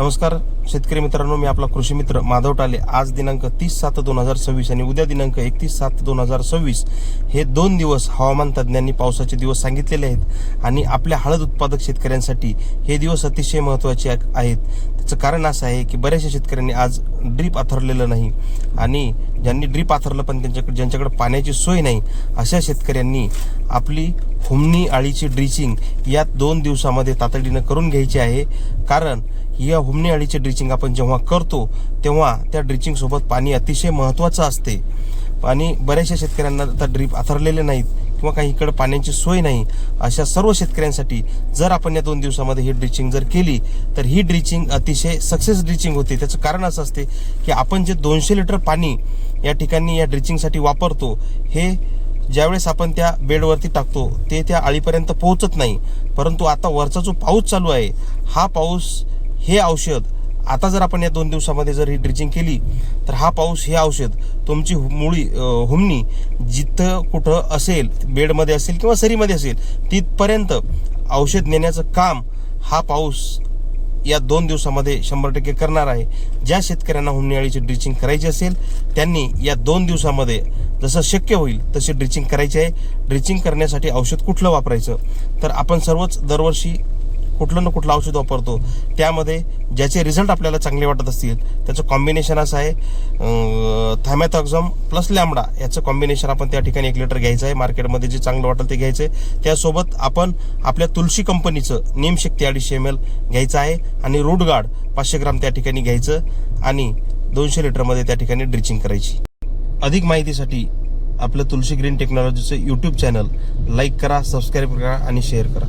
नमस्कार शेतकरी मित्रांनो, मी आपला कृषी मित्र माधव टाले। आज दिनांक 30/7/2026 आणि उद्या दिनांक 31/7/2026 हे 2 दिवस हवामान तज्ज्ञांनी पावसाचे दिवस सांगितलेले आहेत आणि आपल्या हळद उत्पादक शेतकऱ्यांसाठी हे दिवस अतिशय महत्त्वाचे आहेत। त्याचं कारण असं आहे की बऱ्याचशा शेतकऱ्यांनी आज ड्रीप आथरलेलं नाही आणि ज्यांनी ड्रीप आथरलं पण ज्यांच्याकडे पाण्याची सोय नाही अशा शेतकऱ्यांनी आपली हुमणी अळीची ड्रिचिंग या 2 दिवसामध्ये तातडीनं करून घ्यायची आहे। कारण या हुमणी अळीची ड्रिचिंग आपण जेव्हा करतो तेव्हा त्या ड्रिचिंग सोबत पाणी अतिशय महत्त्वाचं असते आणि बऱ्याचशा शेतकऱ्यांना आता ड्रीप आथरलेले नाहीत किंवा काही इकडे पाण्याची सोय नाही अशा सर्व शेतकऱ्यांसाठी जर आपण या 2 दिवसामध्ये ही ड्रिचिंग जर केली तर ही ड्रिचिंग अतिशय सक्सेस ड्रिचिंग होते। त्याचं कारण असं असते की आपण जे 200 लिटर पाणी या ठिकाणी या ड्रिचिंगसाठी वापरतो हे ज्यावेळेस आपण त्या बेडवरती टाकतो ते त्या अळीपर्यंत पोहोचत नाही, परंतु आता वरचा जो पाऊस चालू आहे हा पाऊस हे औषध आता जर आपण या 2 दिवसामध्ये जर ही ड्रिचिंग केली तर हा पाऊस हे औषध तुमची हुमणी जिथं कुठं असेल, बेडमध्ये असेल किंवा सरीमध्ये असेल तिथपर्यंत औषध नेण्याचं काम हा पाऊस या 2 दिवसामध्ये 100% करणार आहे। ज्या शेतकऱ्यांना हुमणी अळीची ड्रिचिंग करायची असेल त्यांनी या 2 दिवसामध्ये जसं शक्य होईल तशी ड्रिचिंग करायची आहे। ड्रिचिंग करण्यासाठी औषध कुठलं वापरायचं तर आपण सर्वच दरवर्षी कुठलं ना कुठलं औषध वापरतो, त्यामध्ये ज्याचे रिझल्ट आपल्याला चांगले वाटत असतील त्याचं कॉम्बिनेशन असं आहे थायमॅथॉक्झम प्लस लॅम्बडा याचं कॉम्बिनेशन आपण त्या ठिकाणी 1 लिटर घ्यायचं आहे। मार्केटमध्ये जे चांगलं वाटेल ते घ्यायचं आहे। त्यासोबत आपण आपल्या तुलसी कंपनीचं नीमशक्ती 250 ml घ्यायचं आहे आणि रूट गार्ड 500 ग्राम त्या ठिकाणी घ्यायचं आणि 200 लिटरमध्ये त्या ठिकाणी ड्रिचिंग करायची। अधिक माहितीसाठी आपलं तुलसी ग्रीन टेक्नॉलॉजीचं YouTube चॅनल लाईक करा, सबस्क्राईब करा आणि शेअर करा।